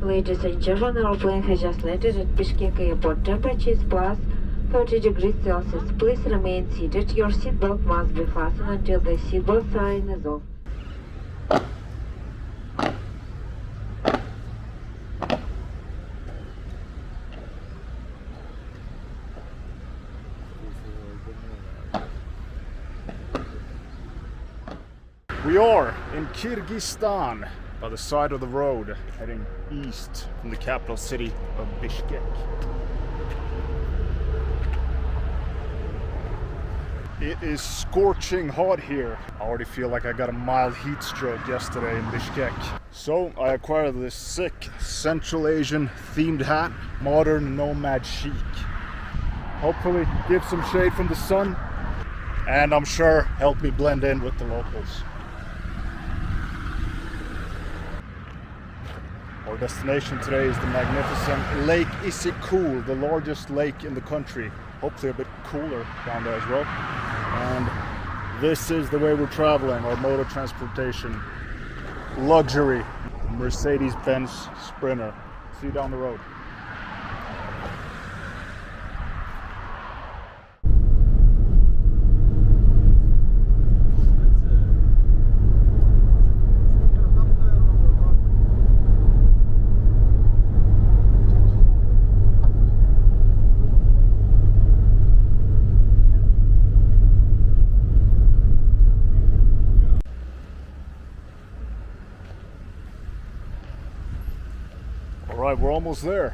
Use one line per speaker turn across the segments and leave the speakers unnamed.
Ladies and gentlemen, our plane has just landed at Bishkek Airport. Temperature is plus 30 degrees Celsius. Please remain seated. Your seatbelt must be fastened until the seatbelt sign is off.
We are in Kyrgyzstan by the side of the road, heading east from the capital city of Bishkek. It is scorching hot here. I already feel like I got a mild heat stroke yesterday in Bishkek. So I acquired this sick Central Asian themed hat, modern nomad chic. Hopefully give some shade from the sun and I'm sure help me blend in with the locals. Our destination today is the magnificent Lake Issyk-Kul, the largest lake in the country. Hopefully a bit cooler down there as well. And this is the way we're traveling, our mode of transportation. Luxury Mercedes-Benz Sprinter. See you down the road. Alright, we're almost there.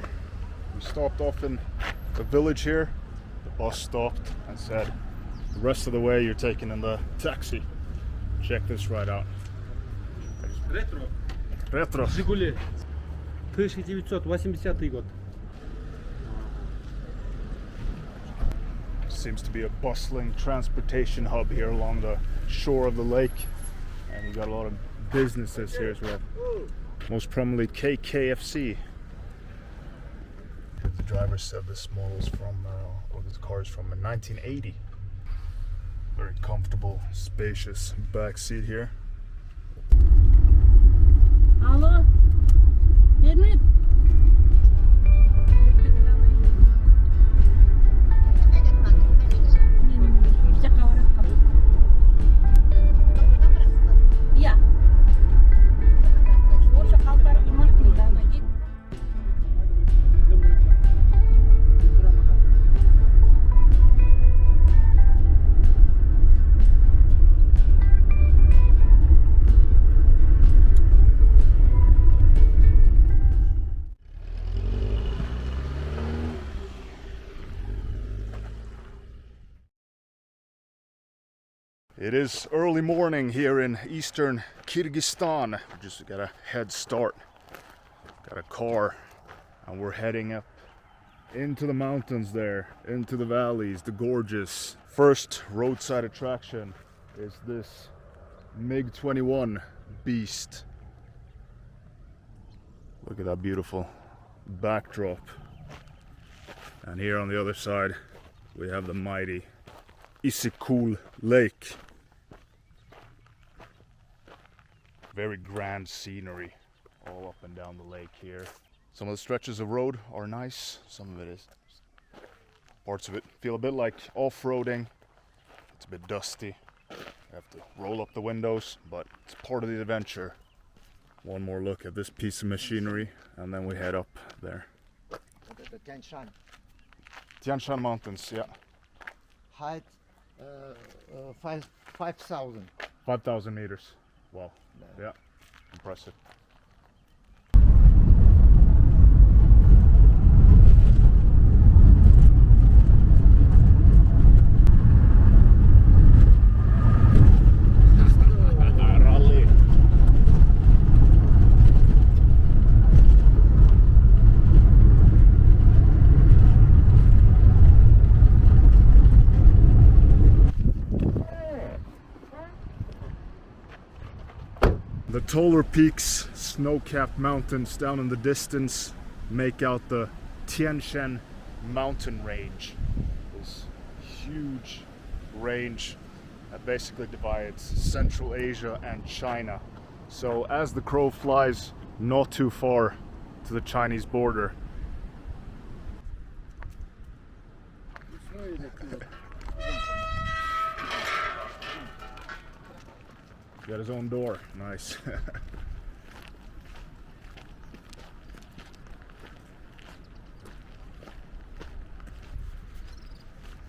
We stopped off in the village here. The bus stopped and said, the rest of the way you're taking in the taxi. Check this ride out.
Ретро.
Retro.
Жигули. 1980 год.
Seems to be a bustling transportation hub here along the shore of the lake. And you got a lot of businesses here as well. Most prominently KFC. The driver said this model is from, or this car is from 1980. Very comfortable, spacious back seat here.
Алло, Бермет. Я.
It is early morning here in eastern Kyrgyzstan. We just got a head start. Got a car and we're heading up into the mountains there, into the valleys, the gorges. First roadside attraction is this MiG-21 beast. Look at that beautiful backdrop. And here on the other side we have the mighty Issyk-Kul Lake. Very grand scenery all up and down the lake here. Some of the stretches of road are nice, some of it is. Parts of it feel a bit like off-roading. It's a bit dusty. You have to roll up the windows, but it's part of the adventure. One more look at this piece of machinery and then we head up there.
The Tian Shan.
Tian Shan Mountains, yeah.
Height 5,000.
5,000 meters. Wow. Yeah. Impressive. The taller peaks, snow-capped mountains down in the distance make out the Tian Shan mountain range. This huge range that basically divides Central Asia and China. So as the crow flies, not too far to the Chinese border. Got his own door. Nice.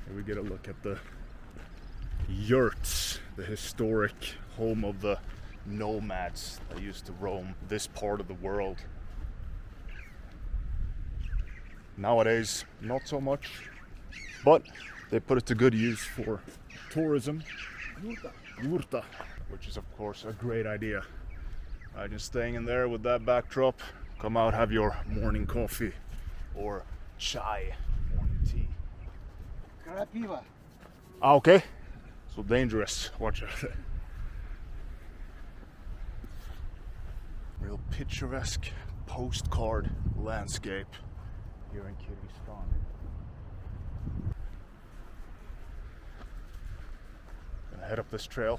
Here we get a look at the yurts, the historic home of the nomads that used to roam this part of the world. Nowadays, not so much, but they put it to good use for tourism. Yurta, which is of course a great idea. Imagine staying in there with that backdrop. Come out, have your morning coffee or chai, morning tea.
Крапива.
Ah, okay. So dangerous. Watch out. Real picturesque postcard landscape here in Kyrgyzstan. Gonna head up this trail.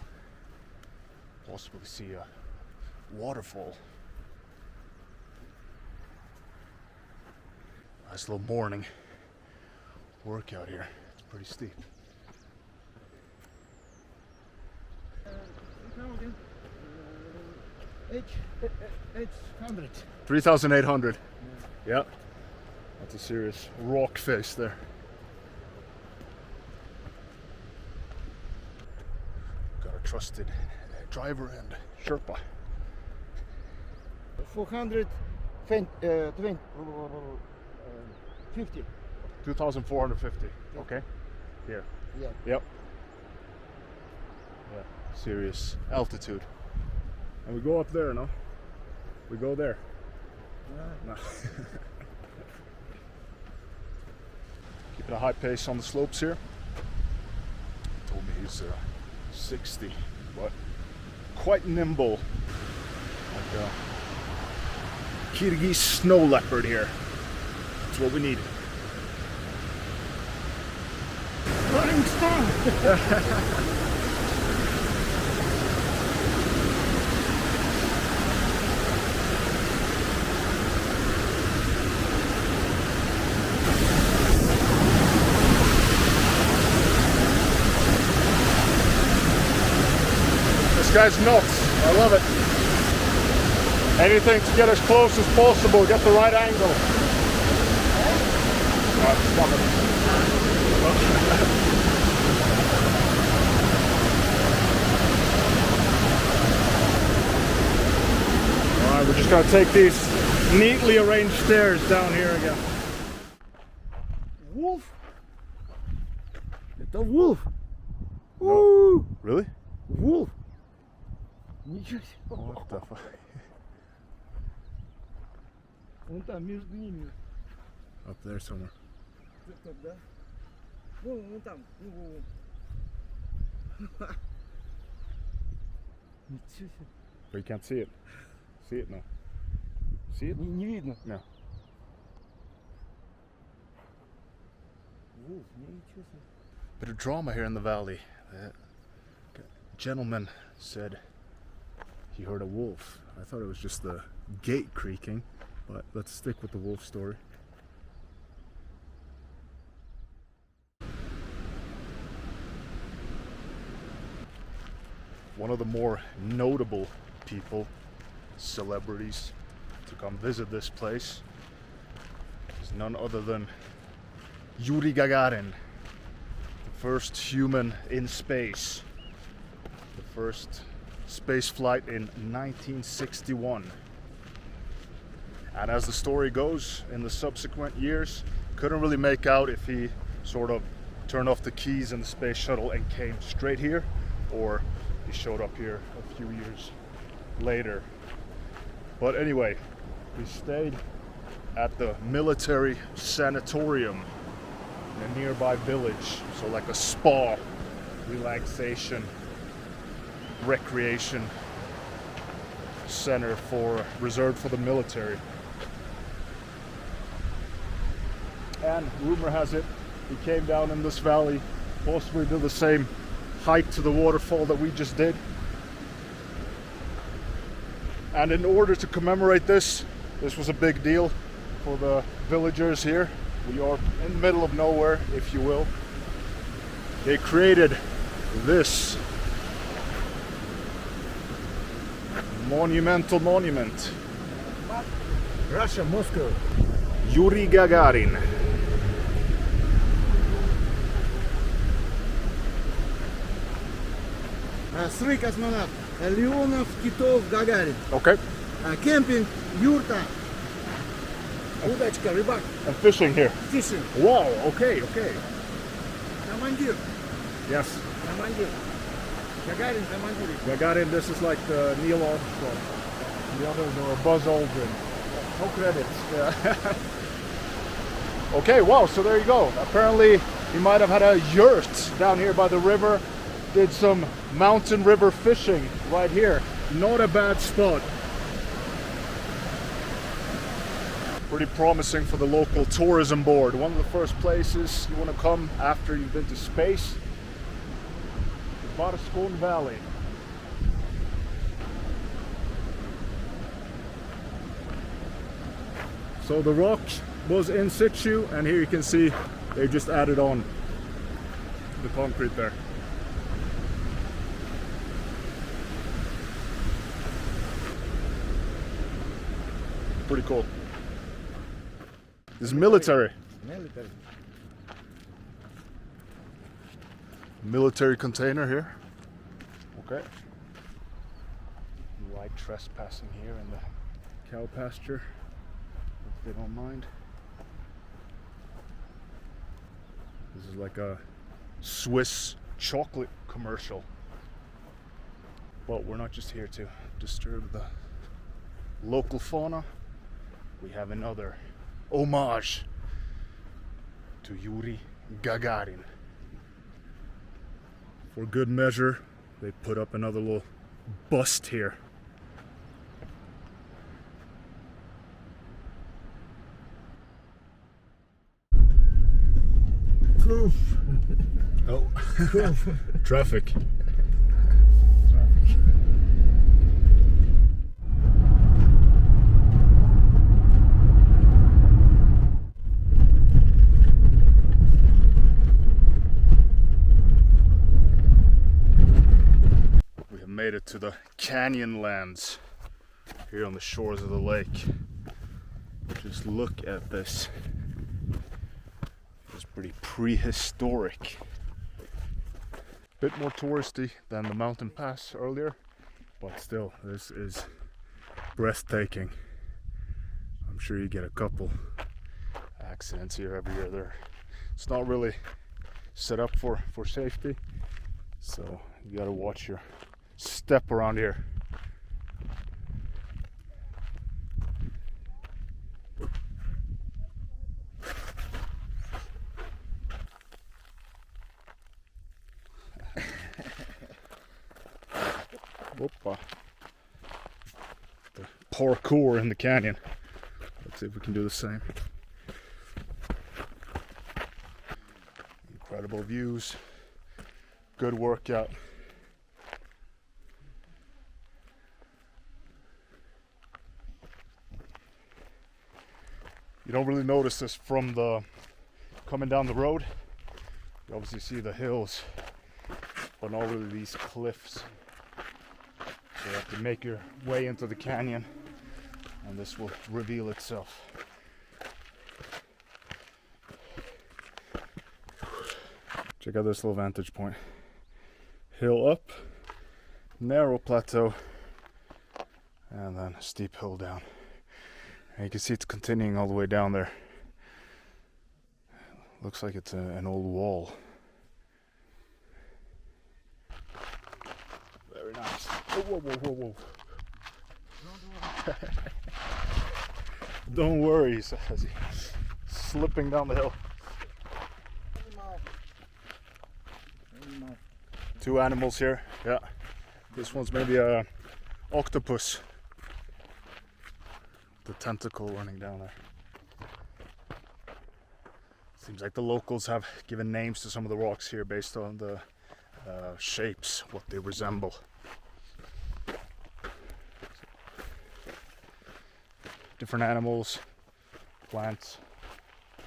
Possibly see a waterfall. Nice little morning workout here. It's pretty steep.
H100.
3,800. Yeah. That's a serious rock face there. Got a trusted driver and Sherpa.
450.
2,450. Okay. Here.
Yeah.
Yep. Yeah. Serious altitude. And we go up there, no? We go there. No. Keeping a high pace on the slopes here. He told me he's 60, but quite nimble. Like a Kyrgyz snow leopard here. That's what we need.
Running strong.
This guy's nuts. I love it. Anything to get as close as possible, get the right angle. Alright, stop it. Alright, we're just gonna take these neatly arranged stairs down here again.
Wolf. Это wolf.
No. Really?
Wolf. Ничего себе.
What the fuck?
Он там между ними.
Up there somewhere.
Да? Ну, он там. Ничего себе.
But you can't see it. See it now. See it?
Не видно.
No.
Wolf, ничего себе.
Bit of drama here in the valley. The gentleman said he heard a wolf. I thought it was just the gate creaking, but let's stick with the wolf story. One of the more notable people, celebrities, to come visit this place is none other than Yuri Gagarin, the first human in space, the first space flight in 1961. And as the story goes, in the subsequent years, couldn't really make out if he sort of turned off the keys in the space shuttle and came straight here, or he showed up here a few years later. But anyway, we stayed at the military sanatorium in a nearby village, so like a spa, relaxation, recreation center reserved for the military. And rumor has it, he came down in this valley, possibly to the same height to the waterfall that we just did. And in order to commemorate this, This was a big deal for the villagers here. We are in the middle of nowhere, if you will. They created this monumental monument.
Russia, Moscow.
Yuri Gagarin.
Three cosmonauts. Leonov, Titov, Gagarin.
Okay.
Camping, юрта. Удочка, рыбак,
And fishing here.
fishing.
Wow, okay, okay.
Командир.
Yes.
Командир. Gagarin, командир.
Gagarin, this is like the Neil Armstrong. The others are Buzz Aldrin. No credits. Yeah. Okay, wow, so there you go. Apparently he might have had a yurt down here by the river. Did some mountain river fishing right here. Not a bad spot. Pretty promising for the local tourism board. One of the first places you want to come after you've been to space. The Barskoon Valley. So the rock was in situ, and here you can see they just added on the concrete there. Pretty cool. This is military.
Military.
Military container here. Okay. Light trespassing here in the cow pasture. If they don't mind. This is like a Swiss chocolate commercial. But we're not just here to disturb the local fauna. We have another homage to Yuri Gagarin. For good measure, they put up another little bust here.
Proof.
Oh, traffic. We have made it to the canyon lands here on the shores of the lake. Just look at this. It's pretty prehistoric. Bit more touristy than the mountain pass earlier, but still, this is breathtaking. I'm sure you get a couple accidents here every year. It's not really set up for safety, so you gotta watch your step around here. Whoopa. The parkour in the canyon. Let's see if we can do the same. Incredible views. Good workout. You don't really notice this from the coming down the road. You obviously see the hills, but not really these cliffs. So you have to make your way into the canyon, and this will reveal itself. Check out this little vantage point. Hill up, narrow plateau, and then a steep hill down. And you can see it's continuing all the way down there. Looks like it's an old wall. Very nice. Oh, whoa, whoa, whoa, whoa. Don't worry, he says, he's slipping down the hill. Two animals here, yeah. This one's maybe a octopus. The tentacle running down there. Seems like the locals have given names to some of the rocks here based on the shapes, what they resemble. different animals, plants,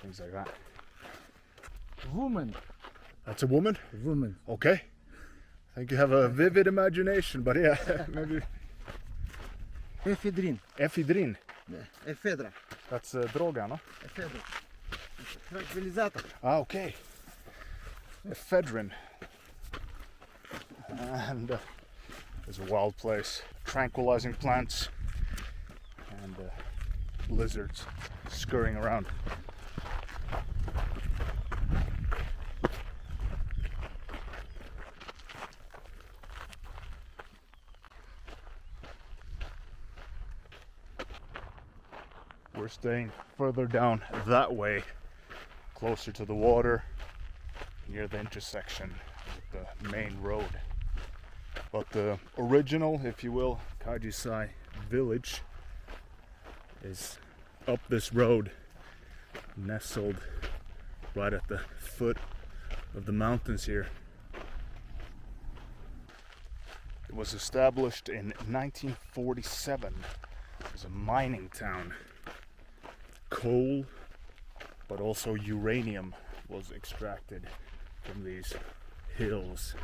things like that.
Woman.
That's a woman?
Woman.
Okay. I think you have a vivid imagination, but yeah, maybe.
Ephedrine.
Ephedrine.
Ephedra.
That's droga, no?
Ephedra. Tranquilizator.
Ah, okay. Ephedrine. And there's a wild place. Tranquilizing plants and lizards scurrying around. We're staying further down that way, closer to the water, near the intersection with the main road. But the original, if you will, Kajy-Say village is up this road, nestled right at the foot of the mountains here. It was established in 1947 as a mining town. Coal, but also uranium was extracted from these hills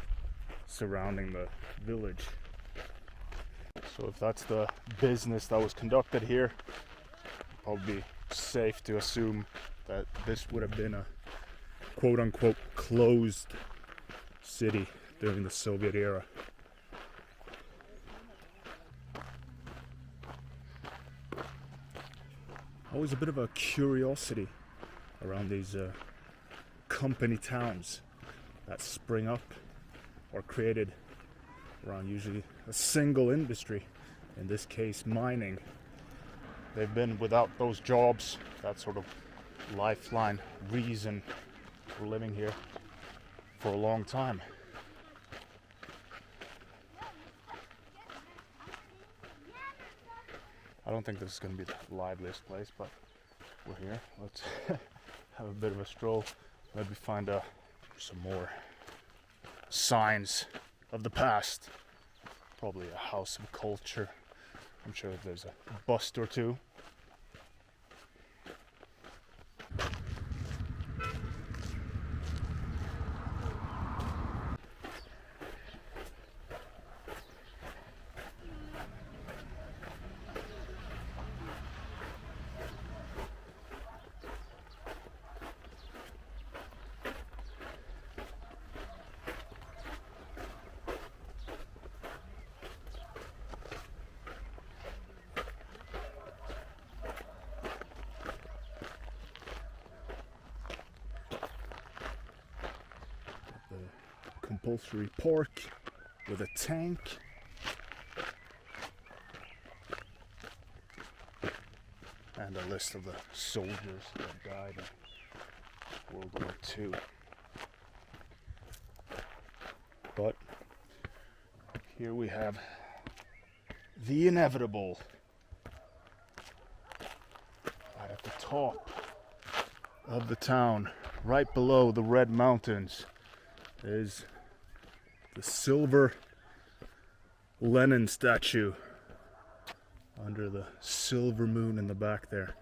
surrounding the village. So if that's the business that was conducted here, probably be safe to assume that this would have been a quote-unquote closed city during the Soviet era. Always a bit of a curiosity around these company towns that spring up or created around usually a single industry, in this case mining. They've been without those jobs, that sort of lifeline reason for living here for a long time. I don't think this is going to be the liveliest place, but we're here. Let's have a bit of a stroll. Maybe find some more signs of the past. Probably a house of culture. I'm sure there's a bust or two. Compulsory park with a tank. And a list of the soldiers that died in World War II. But here we have the inevitable. Right at the top of the town, right below the Red Mountains, is the silver Lenin statue under the silver moon in the back there.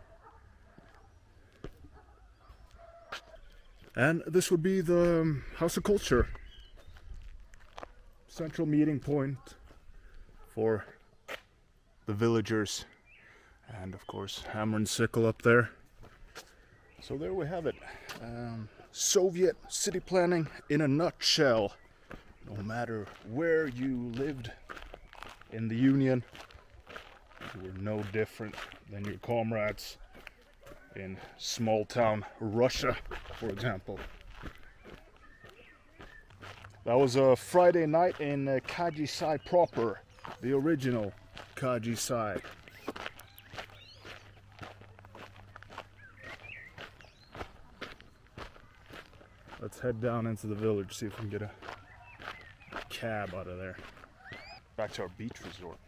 And this would be the House of Culture, central meeting point for the villagers, and of course hammer and sickle up there. So there we have it. Soviet city planning in a nutshell. No matter where you lived in the Union, you were no different than your comrades in small town Russia, for example. That was a Friday night in Kajy-Say proper, the original Kajy-Say. Let's head down into the village, see if we can get a cab out of there. Back to our beach resort.